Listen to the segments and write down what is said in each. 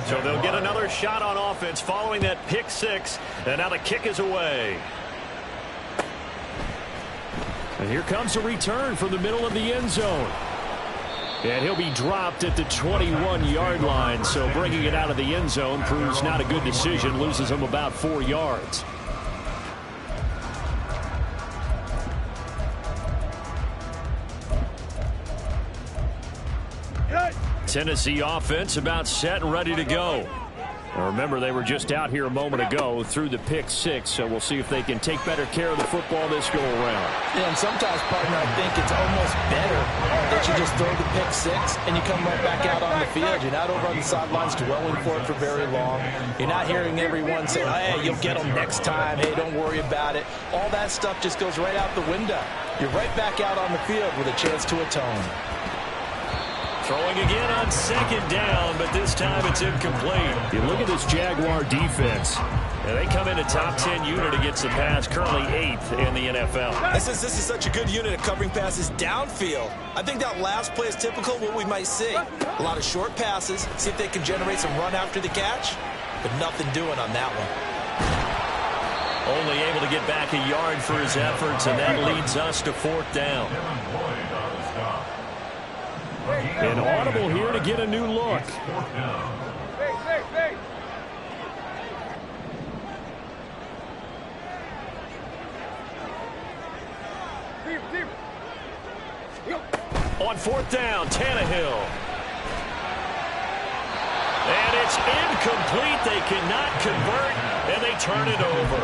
So they'll get another shot on offense following that pick six. And now the kick is away. And here comes a return from the middle of the end zone. And he'll be dropped at the 21-yard line. So bringing it out of the end zone proves not a good decision. Loses him about 4 yards. Tennessee offense about set and ready to go. Now remember, they were just out here a moment ago through the pick six, so we'll see if they can take better care of the football this go around. Yeah, and sometimes, partner, I think it's almost better that you just throw the pick six and you come right back out on the field. You're not over on the sidelines dwelling for it for very long. You're not hearing everyone say, hey, you'll get them next time. Hey, don't worry about it. All that stuff just goes right out the window. You're right back out on the field with a chance to atone. Throwing again on second down, but this time it's incomplete. You look at this Jaguar defense. And they come in a top 10 unit against the pass, currently 8th in the NFL. Since this is such a good unit at covering passes downfield, I think that last play is typical of what we might see. A lot of short passes, see if they can generate some run after the catch, but nothing doing on that one. Only able to get back a yard for his efforts, and that leads us to 4th down. An audible here to get a new look. On 4th down, Tannehill. And it's incomplete. They cannot convert, and they turn it over.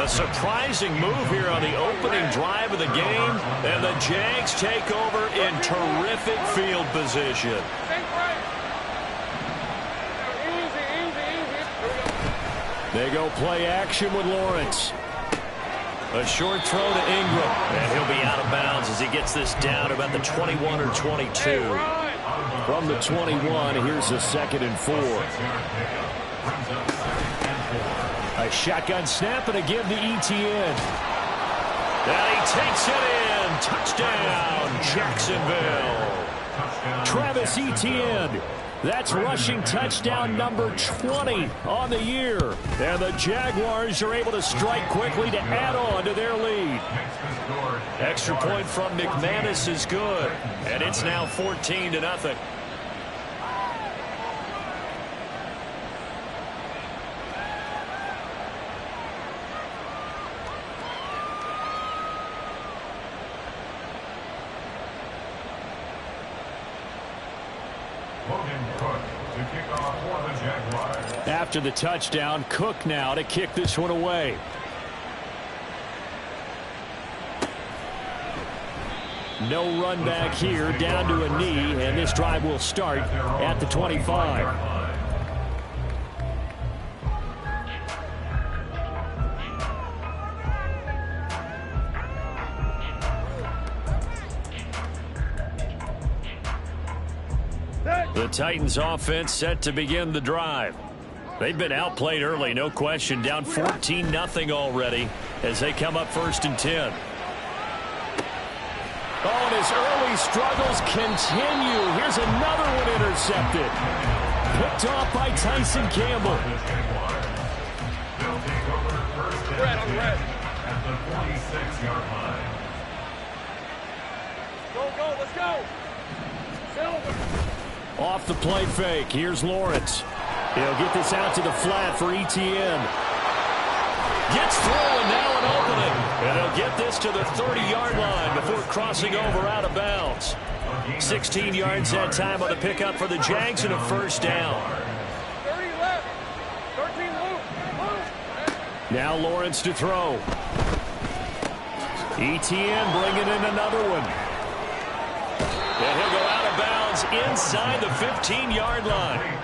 A surprising move here on the opening drive of the game, and the Jags take over in terrific field position. They go play action with Lawrence. A short throw to Ingram, and he'll be out of bounds as he gets this down about the 21 or 22. From the 21, here's a 2nd and 4. A shotgun snap and a give to Etienne. And he takes it in. Touchdown, Jacksonville. Travis Etienne. That's rushing touchdown number 20 on the year. And the Jaguars are able to strike quickly to add on to their lead. Extra point from McManus is good. And it's now 14-0. After the touchdown, Cook now to kick this one away. No run back here, down to a knee, and this drive will start at the 25. The Titans offense set to begin the drive. They've been outplayed early, no question. Down 14-0 already as they come up 1st and 10. Oh, and his early struggles continue. Here's another one intercepted. Picked off by Tyson Campbell. Red on the red. At the 46-yard line. Go, let's go. Off the play fake. Here's Lawrence. He'll get this out to the flat for Etienne. Gets through and now an opening. And he'll get this to the 30-yard line before crossing over out of bounds. 16 yards that time on the pickup for the Jags and a 1st down. 30 left. 13 loop. Now Lawrence to throw. Etienne bringing in another one. And he'll go out of bounds inside the 15-yard line.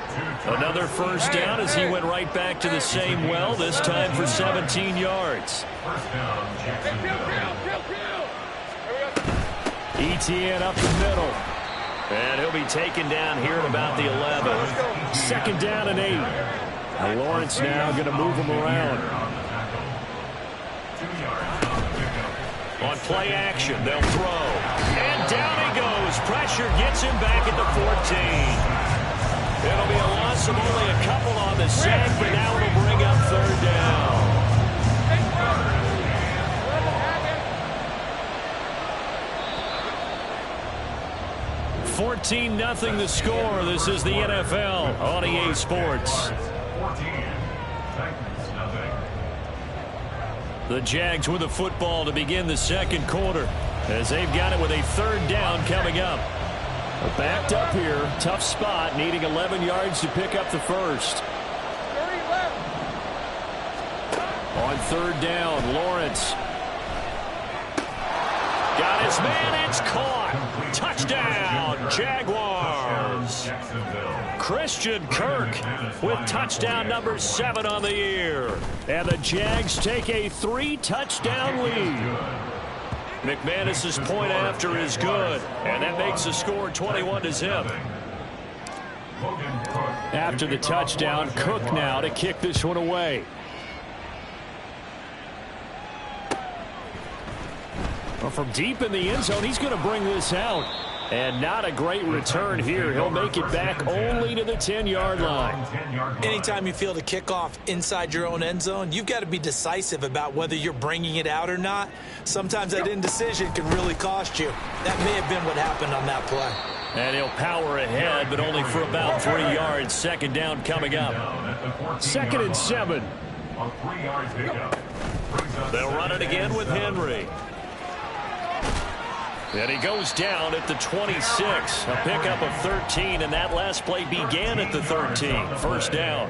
Another 1st down as he went right back to the same well, this time for 17 yards. Etienne up the middle. And he'll be taken down here at about the 11. 2nd down and 8. And Lawrence now going to move him around. On play action, they'll throw. And down he goes. Pressure gets him back at the 14. It'll be a loss of only a couple on the sack, but now it'll bring up third down. 14-0 the score. This is the NFL on EA Sports. The Jags with the football to begin the second quarter as they've got it with a third down coming up. Backed up here, tough spot, needing 11 yards to pick up the first. 30 left. On third down, Lawrence. Got his man, it's caught. Touchdown, Jaguars. Christian Kirk with touchdown number 7 on the year. And the Jags take a 3-touchdown lead. McManus's point after is good, and that makes the score 21-0. After the touchdown, Cook now to kick this one away. Well, from deep in the end zone, he's going to bring this out. And not a great return here. He'll make it back only to the 10-yard line. Anytime you field a kickoff inside your own end zone, you've got to be decisive about whether you're bringing it out or not. Sometimes that indecision can really cost you. That may have been what happened on that play. And he'll power ahead, but only for about 3 yards. Second down coming up. 2nd and 7. They'll run it again with Henry. And he goes down at the 26. A pickup of 13, and that last play began at the 13. First down.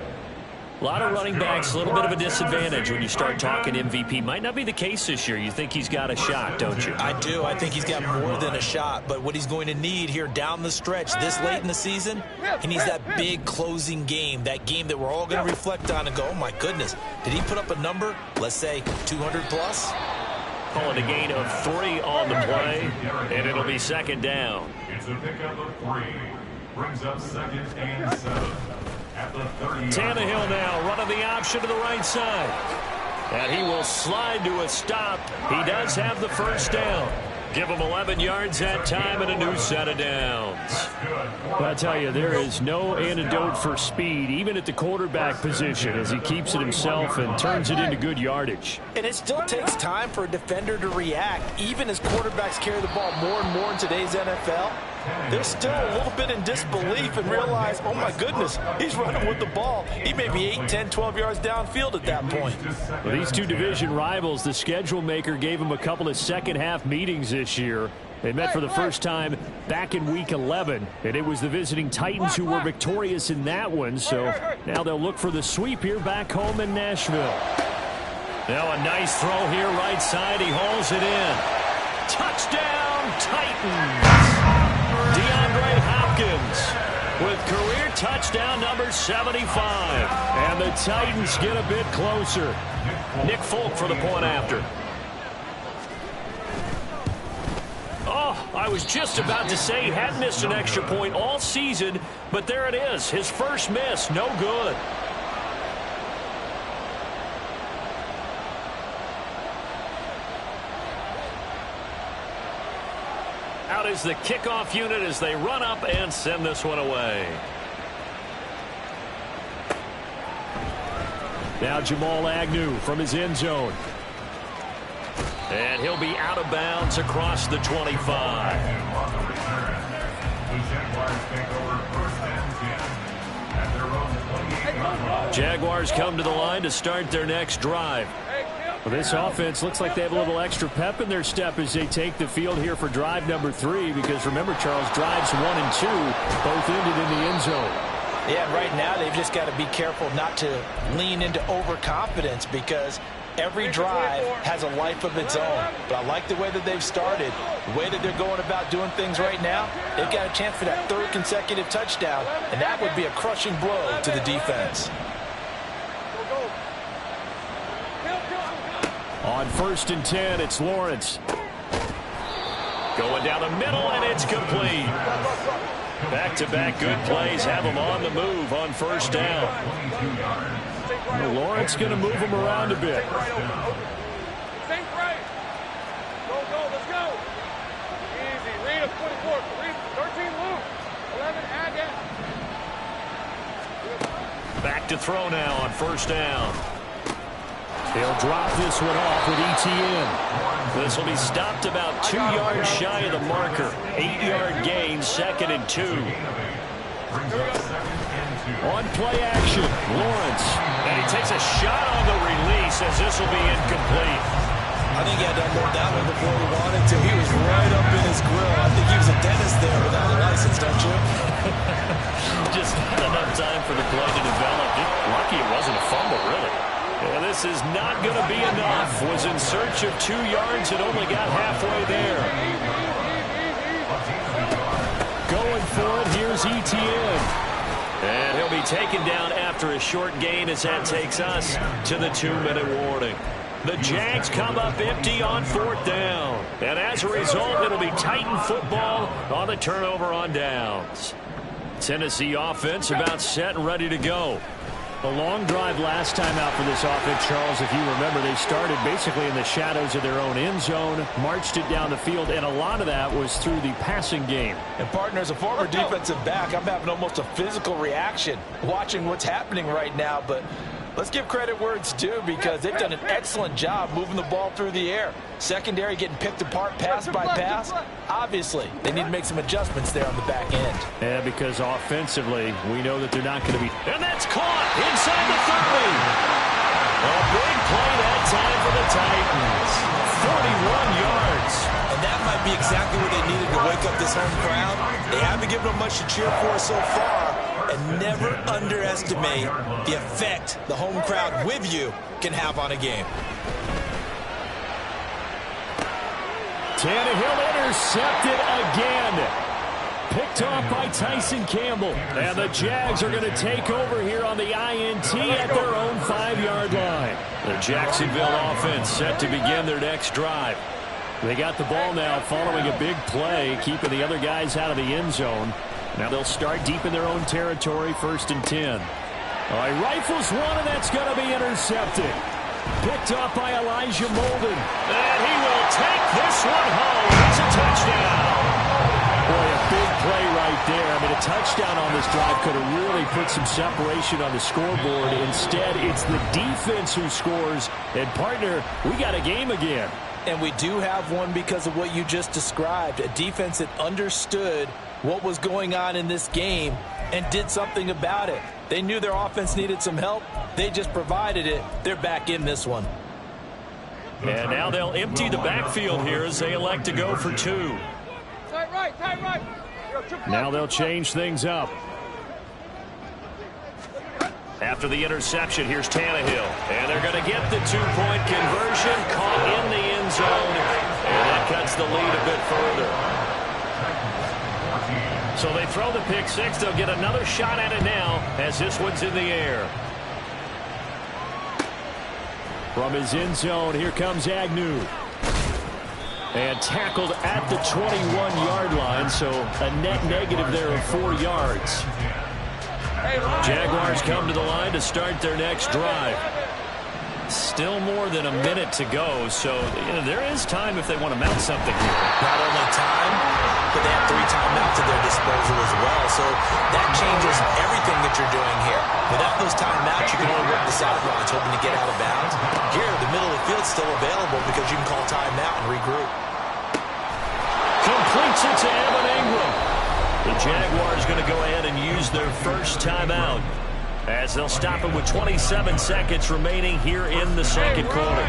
A lot of running backs, a little bit of a disadvantage when you start talking MVP. Might not be the case this year. You think he's got a shot, don't you? I do. I think he's got more than a shot. But what he's going to need here down the stretch this late in the season, he needs that big closing game, that game that we're all going to reflect on and go, oh, my goodness, did he put up a number, let's say 200 plus? Call it a gain of 3 on the play, and it'll be second down. It's a pickup of 3. Brings up 2nd and 7. At the 30. Tannehill now running the option to the right side. And he will slide to a stop. He does have the first down. Give him 11 yards that time and a new set of downs. I tell you, there is no antidote for speed, even at the quarterback position, as he keeps it himself and turns it into good yardage. And it still takes time for a defender to react. Even as quarterbacks carry the ball more and more in today's NFL, they're still a little bit in disbelief and realize, oh my goodness, he's running with the ball. He may be 8, 10, 12 yards downfield at that point. Well, these two division rivals, the schedule maker gave them a couple of second-half meetings this year. They met for the first time back in Week 11, and it was the visiting Titans who were victorious in that one. So now they'll look for the sweep here back home in Nashville. Now a nice throw here right side. He hauls it in. Touchdown, Titans. DeAndre Hopkins with career touchdown number 75. And the Titans get a bit closer. Nick Folk for the point after. Oh, I was just about to say he hadn't missed an extra point all season, but there it is. His first miss, no good. Out is the kickoff unit as they run up and send this one away. Now Jamal Agnew from his end zone. And he'll be out of bounds across the 25. Jaguars come to the line to start their next drive. Well, this offense looks like they have a little extra pep in their step as they take the field here for drive number 3, because remember, Charles, drives 1 and 2 both ended in the end zone. Yeah, right now they've just got to be careful not to lean into overconfidence, because every drive has a life of its own. But I like the way that they've started, the way that they're going about doing things right now. They've got a chance for that 3rd consecutive touchdown, and that would be a crushing blow to the defense. On 1st and 10, it's Lawrence. Going down the middle, and it's complete. Back-to-back good plays have him on the move on first down. Well, Lawrence going to move him around a bit. Go, let's go. Easy. Read him, 24. Read 13, Luke. 11, Agate. look to throw now on first down. They'll drop this one off with ETN. This will be stopped about 2 yards shy of the marker. 8-yard gain, 2nd and 2. On play action, Lawrence. And he takes a shot on the release as this will be incomplete. I think he had to unload that one before he wanted to. He was right up in his grill. I think he was a dentist there without a license, don't you? Just not enough time for the play to develop. Lucky it wasn't a fumble, really. And this is not going to be enough. Was in search of 2 yards and only got halfway there. Going for it, here's ETN. And he'll be taken down after a short gain as that takes us to the 2-minute warning. The Jags come up empty on 4th down. And as a result, it'll be Titan football on the turnover on downs. Tennessee offense about set and ready to go. A long drive last time out for this offense, Charles. If you remember, they started basically in the shadows of their own end zone, marched it down the field, and a lot of that was through the passing game. And, partner, as a former defensive back, I'm having almost a physical reaction watching what's happening right now. But let's give credit where it's due because they've done an excellent job moving the ball through the air. Secondary getting picked apart pass by pass. Obviously, they need to make some adjustments there on the back end. Yeah, because offensively, we know that they're not going to be. And that's caught inside the 30. A big play that time for the Titans. 41 yards. And that might be exactly what they needed to wake up this home crowd. They haven't given them much to cheer for so far. And never underestimate the effect the home crowd with you can have on a game. Tannehill intercepted again. Picked off by Tyson Campbell. And the Jags are going to take over here on the INT at their own 5-yard line. The Jacksonville offense set to begin their next drive. They got the ball now following a big play, keeping the other guys out of the end zone. Now they'll start deep in their own territory, 1st and 10. All right, rifles one, and that's going to be intercepted. Picked up by Elijah Molden. And he will take this one home. It's a touchdown. Boy, a big play right there. I mean, a touchdown on this drive could have really put some separation on the scoreboard. Instead, it's the defense who scores. And, partner, we got a game again. And we do have one because of what you just described. A defense that understood what was going on in this game and did something about it. They knew their offense needed some help. They just provided it. They're back in this one. And now they'll empty the backfield here as they elect to go for 2. Tight right, tight right. Now they'll change things up. After the interception, here's Tannehill. And they're going to get the 2-point conversion, caught in the end zone. And that cuts the lead a bit further. So they throw the pick six. They'll get another shot at it now as this one's in the air. From his end zone, here comes Agnew. And tackled at the 21-yard line, so a net negative there of 4 yards. Jaguars come to the line to start their next drive. Still more than a minute to go, so there is time if they want to mount something here. Not only time, but they have 3 timeouts at their disposal as well, so that changes everything that you're doing here. Without those timeouts, you can only work the sidelines, hoping to get out of bounds. Here, the middle of the field's still available because you can call timeout and regroup. Completes it to Evan Ingram. The Jaguars going to go ahead and use their first timeout as they'll stop it with 27 seconds remaining here in the second quarter.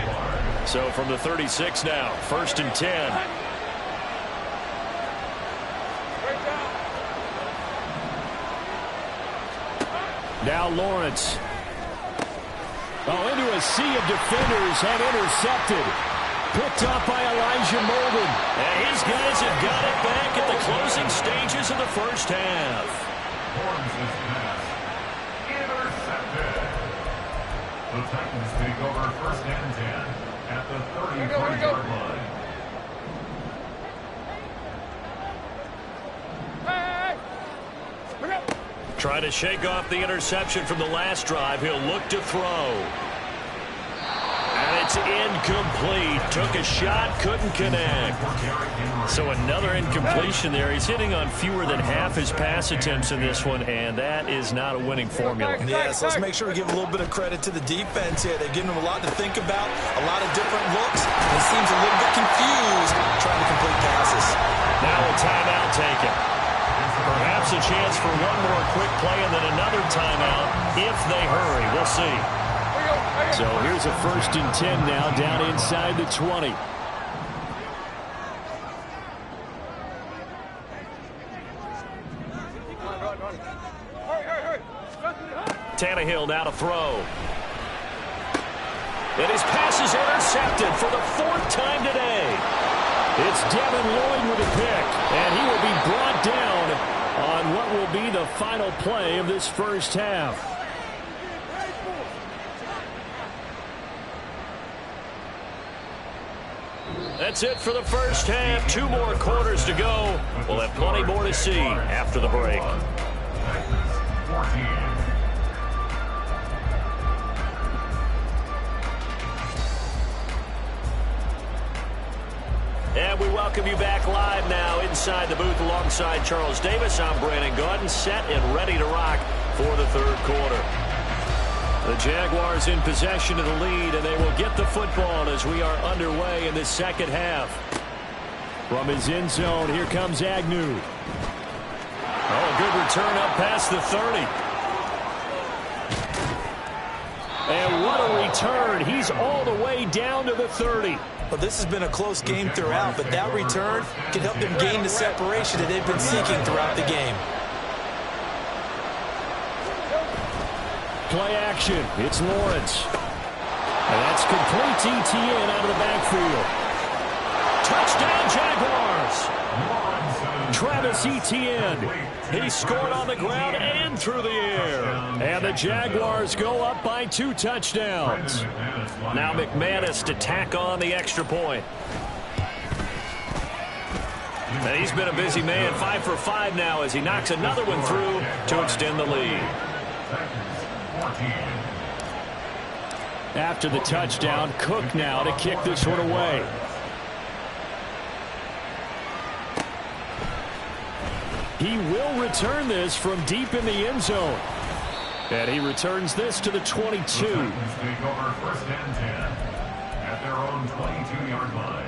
So from the 36 now, 1st and 10. Now Lawrence. Into a sea of defenders and intercepted. Picked up by Elijah Molden. And his guys have got it back at the closing stages of the first half. Horns' pass. Intercepted. The Titans take over 1st and 10 at the 33-yard line. Try to shake off the interception from the last drive. He'll look to throw. And It's incomplete. Took a shot, couldn't connect. So another incompletion there. He's hitting on fewer than half his pass attempts in this one, and that is not a winning formula. Yes, let's make sure we give a little bit of credit to the defense here. They're giving him a lot to think about, a lot of different looks. He seems a little bit confused trying to complete passes. Now a timeout taken. Perhaps a chance for one more quick play and then another timeout if they hurry. We'll see. So here's a 1st and 10 now, down inside the 20. Tannehill now to throw. And his pass is intercepted for the 4th time today. It's Devin Lloyd with a pick, and he will be brought down on what will be the final play of this first half. That's it for the first half. 2 more quarters to go. We'll have plenty more to see after the break. And we welcome you back live now inside the booth alongside Charles Davis. I'm Brandon Gaudin, set and ready to rock for the 3rd quarter. The Jaguars in possession of the lead, and they will get the football as we are underway in the 2nd half. From his end zone, here comes Agnew. Oh, a good return up past the 30. And what a return. He's all the way down to the 30. Well, this has been a close game throughout, but that return can help them gain the separation that they've been seeking throughout the game. Play action. It's Lawrence. And that's complete to Etienne out of the backfield. Touchdown, Jaguars. Travis Etienne. He scored on the ground and through the air. And the Jaguars go up by 2 touchdowns. Now McManus to tack on the extra point. And he's been a busy man, 5 for 5 now as he knocks another one through to extend the lead. After the touchdown, Cook now to kick this one away. He will return this from deep in the end zone. And he returns this to the 22. Take over 1st and 10 at their own 22-yard line.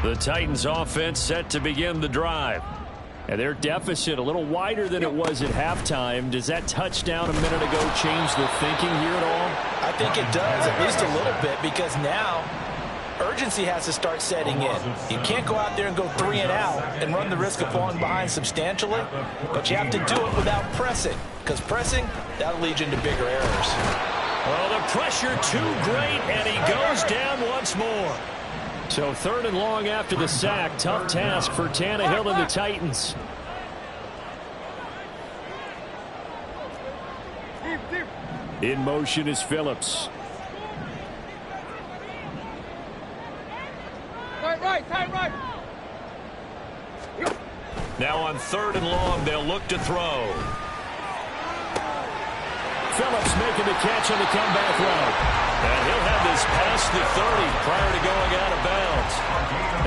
The Titans offense set to begin the drive. And their deficit a little wider than it was at halftime. Does that touchdown a minute ago change the thinking here at all? I think it does, at least a little bit, because now urgency has to start setting in. You can't go out there and go 3 and out and run the risk of falling behind substantially, but you have to do it without pressing, because pressing, that'll lead you into bigger errors. Well, the pressure too great, and he goes down once more. So 3rd and long after the sack. Tough task for Tannehill and the Titans. In motion is Phillips. Tight right. Now on 3rd and long, they'll look to throw. Phillips making the catch on the comeback route. And he'll have this past the 30 prior to going out of bounds.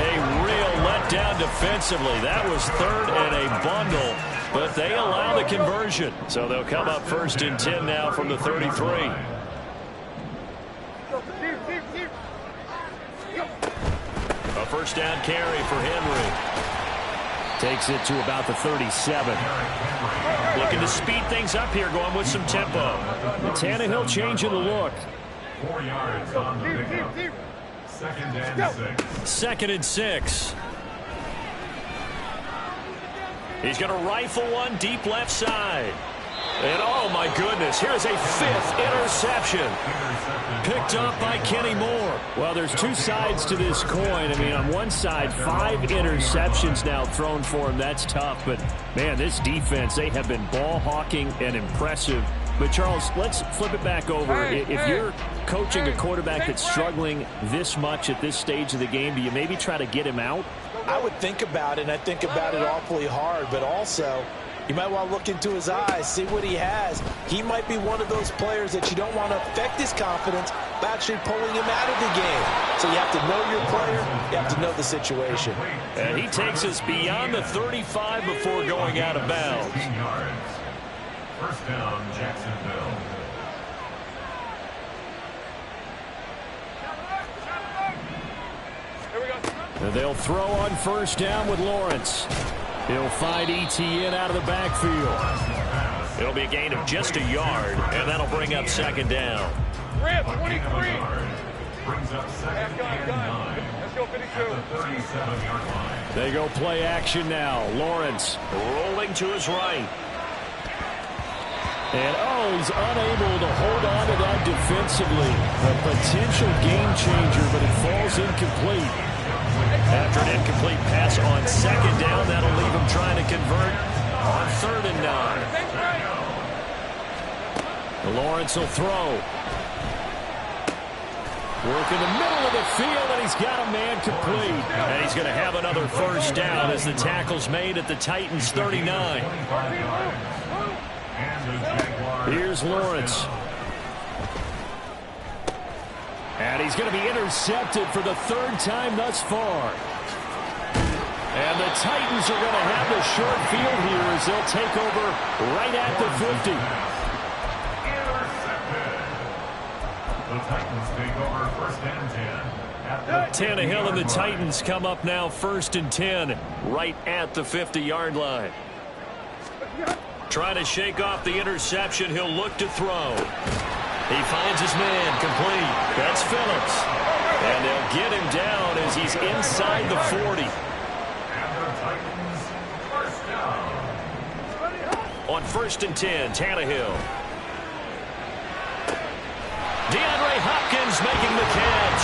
A real letdown defensively. That was 3rd and a bundle, but they allow the conversion. So they'll come up 1st and 10 now from the 33. A 1st down carry for Henry. Takes it to about the 37. Looking to speed things up here, going with some tempo. Tannehill changing the look. 4 yards on the pickup. 2nd and 6. 2nd and 6. He's going to rifle one deep left side. And oh my goodness, here's a 5th interception. Picked up by Kenny Moore. Well, there's 2 sides to this coin. I mean, on one side, 5 interceptions now thrown for him. That's tough. But, man, this defense, they have been ball hawking and impressive. But, Charles, let's flip it back over. If you're coaching a quarterback that's struggling this much at this stage of the game, do you maybe try to get him out? I would think about it, and I think about it awfully hard, but also You might want to look into his eyes, see what he has. He might be one of those players that you don't want to affect his confidence by actually pulling him out of the game. So you have to know your player. You have to know the situation. And he takes us beyond the 35 before going out of bounds. First down, Jacksonville. And they'll throw on first down with Lawrence. He'll find ETN out of the backfield. It'll be a gain of just a yard, and that'll bring up second down. Rip, 23. Brings up second and 9. Let's go 52. At the 37-yard line. They go play action now. Lawrence. Rolling to his right. And, he's unable to hold on to that defensively. A potential game changer, but it falls incomplete. After an incomplete pass on second down, that'll leave him trying to convert on 3rd and 9. Lawrence will throw. Work in the middle of the field, and he's got a man complete. And he's going to have another first down as the tackle's made at the Titans' 39. Here's Lawrence. And he's going to be intercepted for the 3rd time thus far. And the Titans are going to have the short field here as they'll take over right at the 50. The Titans take over 1st and 10. Tannehill and the Titans come up now 1st and 10 right at the 50-yard line. Trying to shake off the interception. He'll look to throw. He finds his man complete. That's Phillips. And they'll get him down as he's inside the 40. On 1st and 10, Tannehill. DeAndre Hopkins making the catch.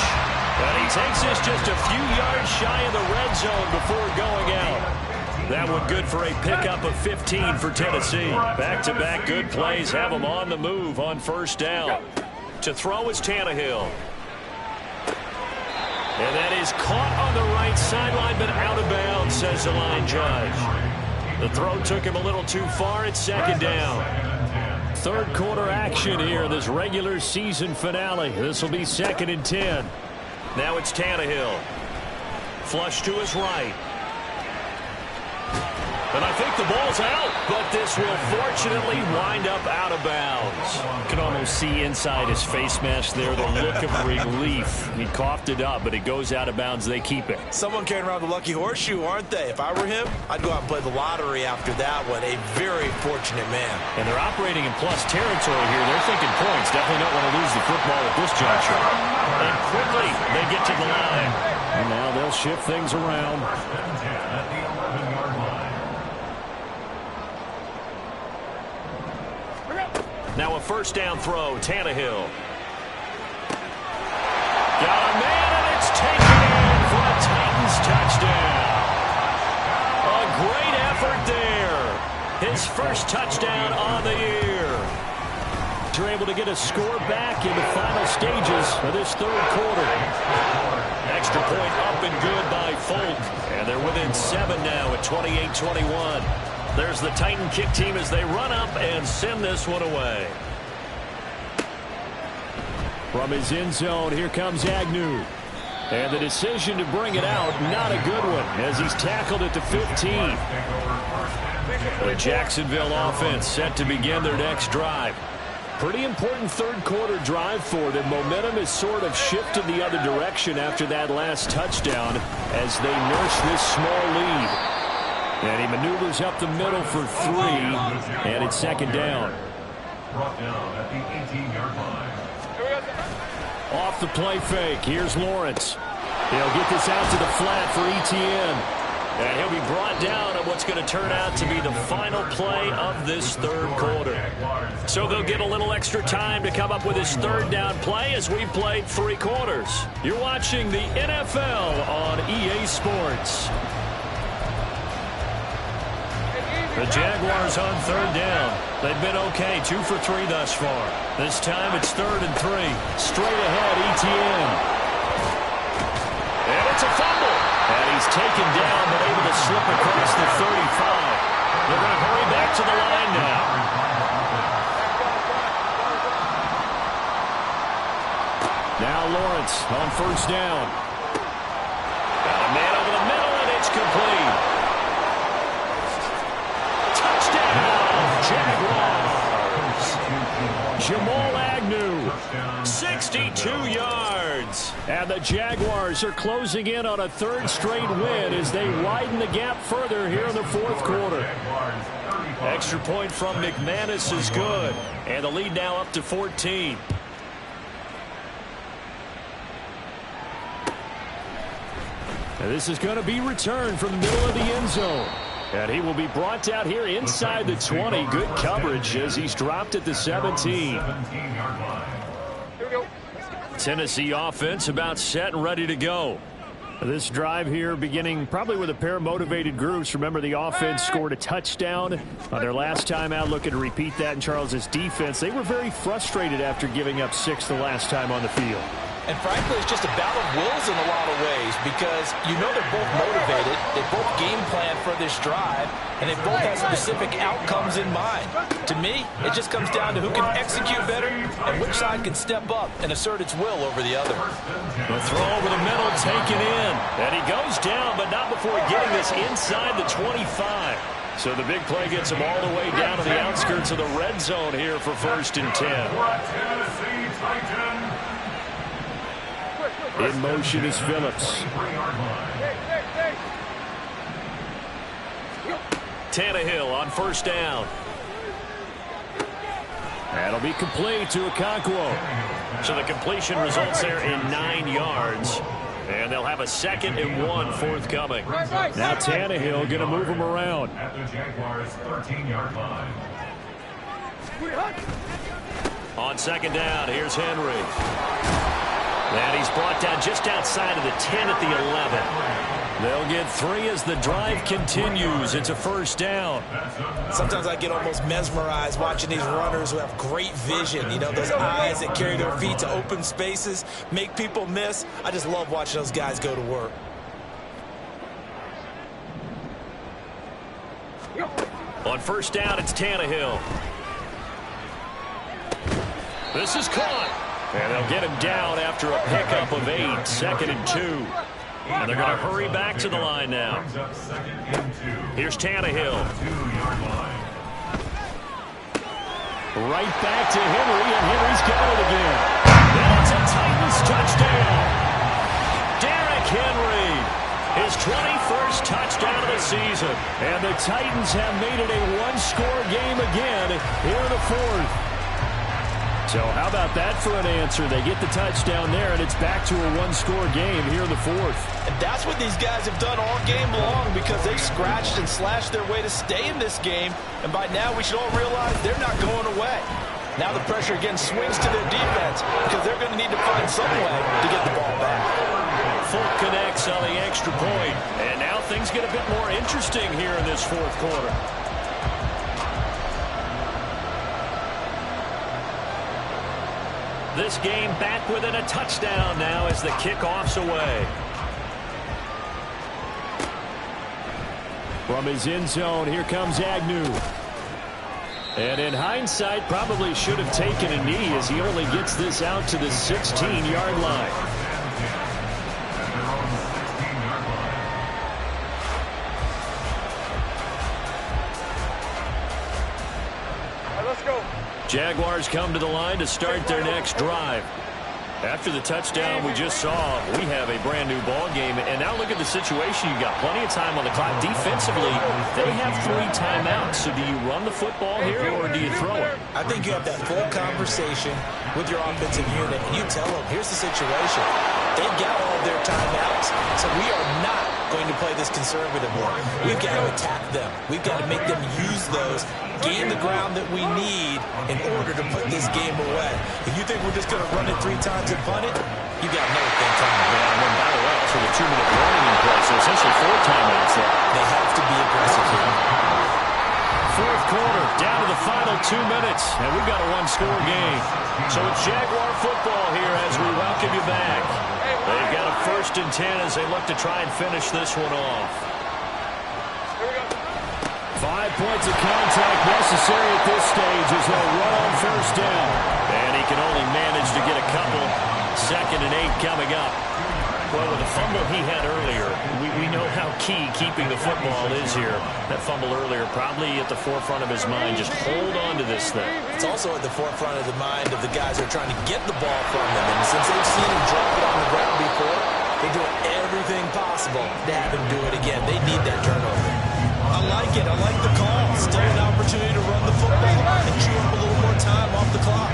And he takes us just a few yards shy of the red zone before going out. That one good for a pickup of 15 for Tennessee. Back-to-back good plays have them on the move on 1st down. To throw is Tannehill. And that is caught on the right sideline, but out of bounds, says the line judge. The throw took him a little too far. It's 2nd down. 3rd quarter action here in this regular season finale. This will be 2nd and 10. Now it's Tannehill. Flush to his right. And I think the ball's out, but this will fortunately wind up out of bounds. You can almost see inside his face mask there the look of relief. He coughed it up, but it goes out of bounds. They keep it. Someone carrying around the lucky horseshoe, aren't they? If I were him, I'd go out and play the lottery after that one. A very fortunate man. And they're operating in plus territory here. They're thinking points. Definitely don't want to lose the football at this juncture. And quickly, they get to the line. And now they'll shift things around. Now a 1st down throw, Tannehill. Got a man, and it's taken in for a Titans touchdown. A great effort there. His 1st touchdown on the year. You're able to get a score back in the final stages of this 3rd quarter. Extra point up and good by Folk. And they're within 7 now at 28-21. There's the Titan kick team as they run up and send this one away. From his end zone, here comes Agnew. And the decision to bring it out, not a good one, as he's tackled at the 15. The Jacksonville offense set to begin their next drive. Pretty important 3rd quarter drive for them. Momentum has sort of shifted the other direction after that last touchdown as they nurse this small lead. And he maneuvers up the middle for 3, and it's 2nd down. Brought down at the 18-yard line. Off the play fake, here's Lawrence. He'll get this out to the flat for ETN. And he'll be brought down at what's going to turn out to be the final play of this 3rd quarter. So they'll get a little extra time to come up with his 3rd down play as we've played 3 quarters. You're watching the NFL on EA Sports. The Jaguars on 3rd down. They've been okay, 2 for 3 thus far. This time it's 3rd and 3. Straight ahead, ETN. And it's a fumble. And he's taken down, but able to slip across the 35. They're going to hurry back to the line now. Now Lawrence on first down. Got a man over the middle, and it's complete. Touchdown, Jaguars. Jamal Agnew. 62 yards. And the Jaguars are closing in on a third straight win as they widen the gap further here in the fourth quarter. Extra point from McManus is good. And the lead now up to 14. And this is going to be returned from the middle of the end zone. And he will be brought down here inside the 20. Good coverage as he's dropped at the 17. Tennessee offense about set and ready to go. This drive here beginning probably with a pair of motivated groups. Remember, the offense scored a touchdown on their last time out, looking to repeat that in Charles's defense. They were very frustrated after giving up 6 the last time on the field. And frankly, it's just a battle of wills in a lot of ways because you know they're both motivated. They both game plan for this drive, and they both have specific outcomes in mind. To me, it just comes down to who can execute better and which side can step up and assert its will over the other. The throw over the middle taken in. And he goes down, but not before getting this inside the 25. So the big play gets him all the way down to the outskirts of the red zone here for 1st and 10. In motion is Phillips. Tannehill on first down. That'll be complete to Okonkwo. So the completion results there in 9 yards. And they'll have a 2nd and 1 forthcoming. Now Tannehill going to move him around. At the Jaguars' 13-yard line. On 2nd down, here's Henry. And he's brought down just outside of the 10 at the 11. They'll get 3 as the drive continues. It's a 1st down. Sometimes I get almost mesmerized watching these runners who have great vision. You know, those eyes that carry their feet to open spaces, make people miss. I just love watching those guys go to work. On 1st down, it's Tannehill. This is caught. And they'll get him down after a pickup of 8, 2nd and 2. And they're going to hurry back to the line now. Here's Tannehill. Right back to Henry, and Henry's got it again. That's a Titans touchdown. Derrick Henry, his 21st touchdown of the season. And the Titans have made it a one-score game again here in the 4th. So how about that for an answer? They get the touchdown there, and it's back to a one-score game here in the 4th. And that's what these guys have done all game long because they've scratched and slashed their way to stay in this game. And by now, we should all realize they're not going away. Now the pressure again swings to their defense because they're going to need to find some way to get the ball back. Fulk connects on the extra point. And now things get a bit more interesting here in this 4th quarter. This game back within a touchdown now as the kickoff's away. From his end zone, here comes Agnew. And in hindsight, probably should have taken a knee as he only gets this out to the 16-yard line. Jaguars come to the line to start their next drive. After the touchdown we just saw, we have a brand new ball game. And now look at the situation. You've got plenty of time on the clock. Defensively, they have 3 timeouts. So do you run the football here or do you throw it? I think you have that full conversation with your offensive unit. And you tell them, here's the situation. They've got all of their timeouts. So we are not going to play this conservatively. We've got to attack them. We've got to make them use those, gain the ground that we need in order to put this game away. If you think we're just going to run it 3 times and punt it, you got no thing coming. Yeah, and then by the way, also the 2-minute warning in place. So essentially 4 timeouts there. They have to be aggressive here. 4th quarter, down to the final 2 minutes, and we've got a one-score game. So it's Jaguar football here as we welcome you back. They've got a 1st and 10 as they look to try and finish this one off. 5 points of contact necessary at this stage as they'll run on first down. And he can only manage to get a couple. 2nd and 8 coming up. Well, with the fumble he had earlier, we know how key keeping the football is here. That fumble earlier probably at the forefront of his mind. Just hold on to this thing. It's also at the forefront of the mind of the guys who are trying to get the ball from him. And since they've seen him drop it on the ground before, they're doing everything possible to have him do it again. They need that turnover. I like it. I like the call. Still an opportunity to run the football and chew up a little more time off the clock.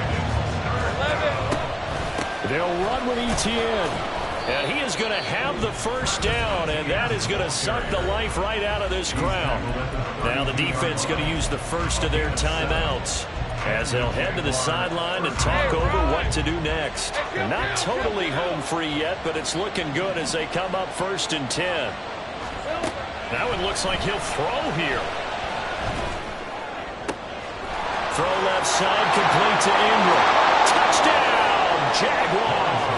They'll run with Etienne. And he is going to have the first down, and that is going to suck the life right out of this crowd. Now the defense going to use the first of their timeouts as they'll head to the sideline and talk over what to do next. Not totally home free yet, but it's looking good as they come up 1st and 10. Now it looks like he'll throw here. Throw left side, complete to Ingram. Touchdown, Jaguars.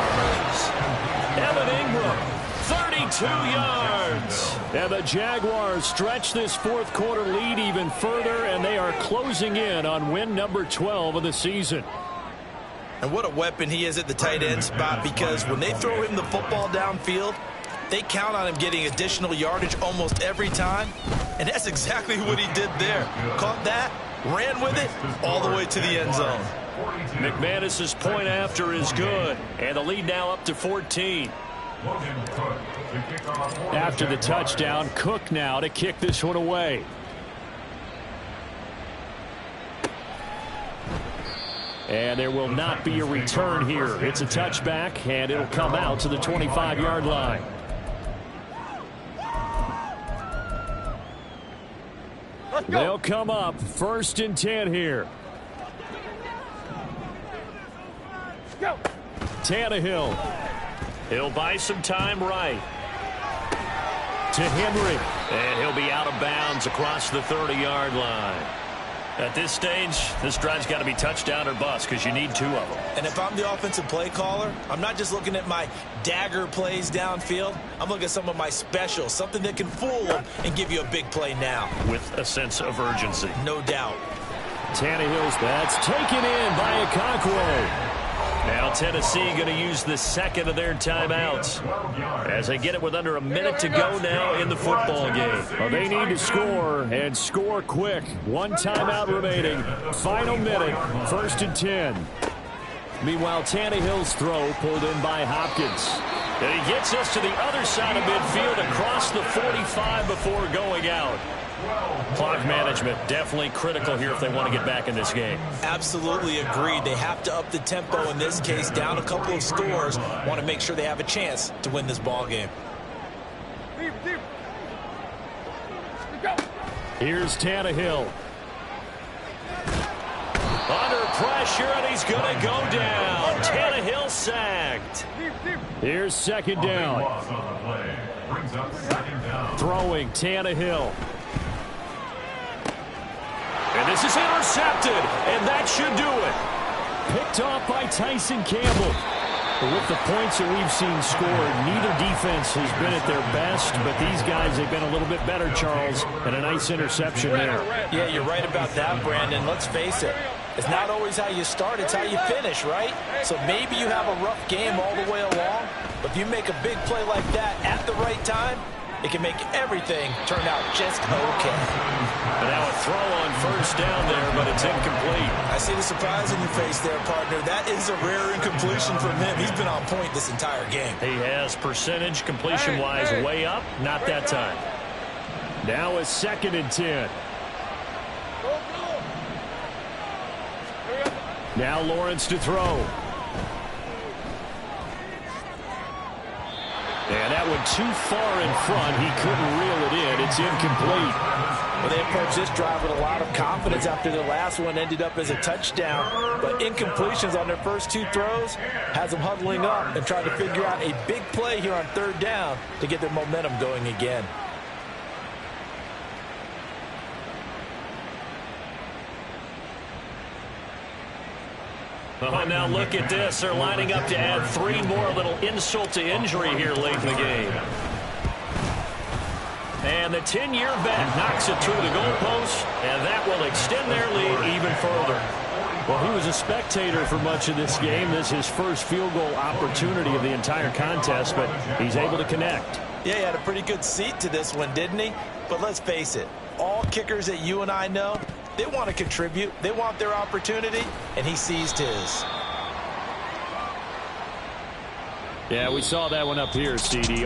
Evan Ingram, 32 yards. And the Jaguars stretch this 4th quarter lead even further, and they are closing in on win number 12 of the season. And what a weapon he is at the tight end spot, because when they throw him the football downfield, they count on him getting additional yardage almost every time. And that's exactly what he did there. Caught that, ran with it, all the way to the end zone. McManus's point after is good, and the lead now up to 14. After the touchdown, Cook now to kick this one away. And there will not be a return here. It's a touchback, and it'll come out to the 25-yard line. They'll come up 1st and 10 here. Tannehill. He'll buy some time right. To Henry. And he'll be out of bounds across the 30-yard line. At this stage, this drive's got to be touchdown or bust because you need 2 of them. And if I'm the offensive play caller, I'm not just looking at my dagger plays downfield. I'm looking at some of my specials, something that can fool them and give you a big play now. With a sense of urgency. No doubt. Tannehill's that's taken in by Okonkwo. Now Tennessee going to use the 2nd of their timeouts as they get it with under a minute to go now in the football game. Well, they need to score and score quick. 1 timeout remaining. Final minute. 1st and 10. Meanwhile, Tannehill's throw pulled in by Hopkins. And he gets us to the other side of midfield across the 45 before going out. Clock management definitely critical here if they want to get back in this game. Absolutely agreed. They have to up the tempo in this case, down a couple of scores. Want to make sure they have a chance to win this ball game. Here's Tannehill. Under pressure, and he's going to go down. Tannehill sacked. Here's 2nd down. Throwing Tannehill. And this is intercepted, and that should do it. Picked off by Tyson Campbell. But with the points that we've seen scored, neither defense has been at their best, but these guys have been a little bit better, Charles, and a nice interception there. Yeah, you're right about that, Brandon. Let's face it. It's not always how you start, it's how you finish, right? So maybe you have a rough game all the way along, but if you make a big play like that at the right time, it can make everything turn out just okay. And now a throw on 1st down there, but it's incomplete. I see the surprise in your face there, partner. That is a rare incompletion from him. He's been on point this entire game. He has percentage completion-wise way up, not that time. Now a 2nd and 10. Now Lawrence to throw. And that one too far in front. He couldn't reel it in. It's incomplete. Well, they approached this drive with a lot of confidence after the last one ended up as a touchdown. But incompletions on their first 2 throws has them huddling up and trying to figure out a big play here on 3rd down to get their momentum going again. Oh, now look at this. They're lining up to add 3 more, little insult to injury here late in the game. And the 10-year vet knocks it through the goalpost, and that will extend their lead even further. Well, he was a spectator for much of this game. This is his first field goal opportunity of the entire contest, but he's able to connect. Yeah, he had a pretty good seat to this one, didn't he? But let's face it, all kickers that you and I know, they want to contribute. They want their opportunity, and he seized his. Yeah, we saw that one up here, CD.